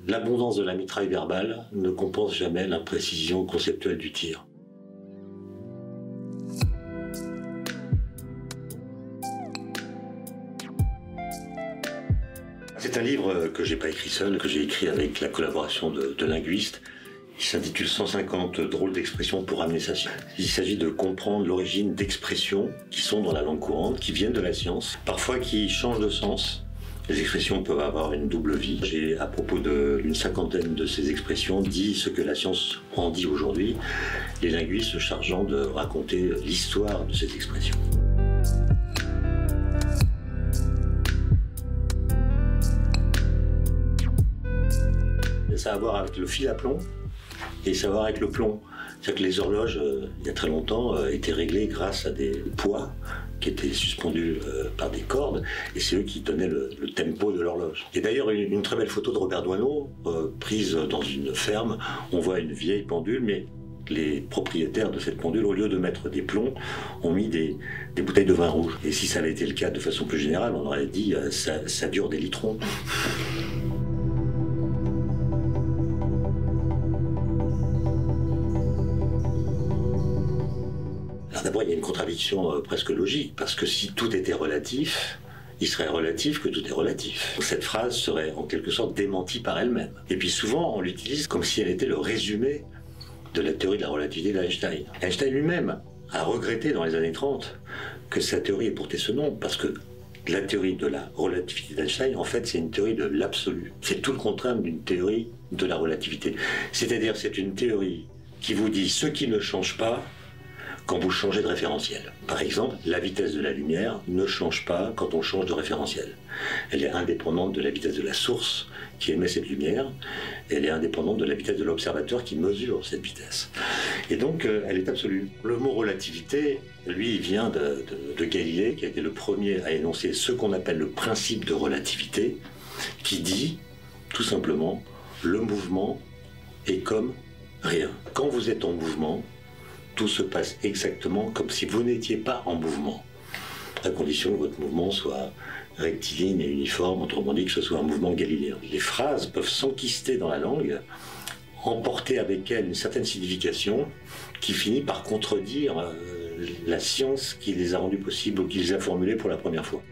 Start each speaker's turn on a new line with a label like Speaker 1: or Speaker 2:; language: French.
Speaker 1: L'abondance de la mitraille verbale ne compense jamais l'imprécision conceptuelle du tir. C'est un livre que j'ai pas écrit seul, que j'ai écrit avec la collaboration de linguistes. Il s'intitule 150 drôles d'expressions pour amener sa science. Il s'agit de comprendre l'origine d'expressions qui sont dans la langue courante, qui viennent de la science, parfois qui changent de sens. Les expressions peuvent avoir une double vie. J'ai, à propos d'une cinquantaine de ces expressions, dit ce que la science en dit aujourd'hui, les linguistes se chargeant de raconter l'histoire de ces expressions. Ça a à voir avec le fil à plomb et ça a à voir avec le plomb. C'est-à-dire que les horloges, il y a très longtemps, étaient réglées grâce à des poids qui étaient suspendus par des cordes, et c'est eux qui tenaient le tempo de l'horloge. Et d'ailleurs, une très belle photo de Robert Doisneau, prise dans une ferme, on voit une vieille pendule, mais les propriétaires de cette pendule, au lieu de mettre des plombs, ont mis des bouteilles de vin rouge. Et si ça avait été le cas de façon plus générale, on aurait dit ça dure des litrons. D'abord, il y a une contradiction presque logique, parce que si tout était relatif, il serait relatif que tout est relatif. Cette phrase serait en quelque sorte démentie par elle-même. Et puis souvent, on l'utilise comme si elle était le résumé de la théorie de la relativité d'Einstein. Einstein lui-même a regretté dans les années 30 que sa théorie ait porté ce nom, parce que la théorie de la relativité d'Einstein, en fait, c'est une théorie de l'absolu. C'est tout le contraire d'une théorie de la relativité. C'est-à-dire, c'est une théorie qui vous dit ce qui ne change pas quand vous changez de référentiel. Par exemple, la vitesse de la lumière ne change pas quand on change de référentiel. Elle est indépendante de la vitesse de la source qui émet cette lumière, elle est indépendante de la vitesse de l'observateur qui mesure cette vitesse. Et donc, elle est absolue. Le mot relativité, lui, il vient de Galilée, qui a été le premier à énoncer ce qu'on appelle le principe de relativité, qui dit, tout simplement, le mouvement est comme rien. Quand vous êtes en mouvement, tout se passe exactement comme si vous n'étiez pas en mouvement, à condition que votre mouvement soit rectiligne et uniforme, autrement dit que ce soit un mouvement galiléen. Les phrases peuvent s'enquister dans la langue, emporter avec elles une certaine signification qui finit par contredire la science qui les a rendues possibles ou qui les a formulées pour la première fois.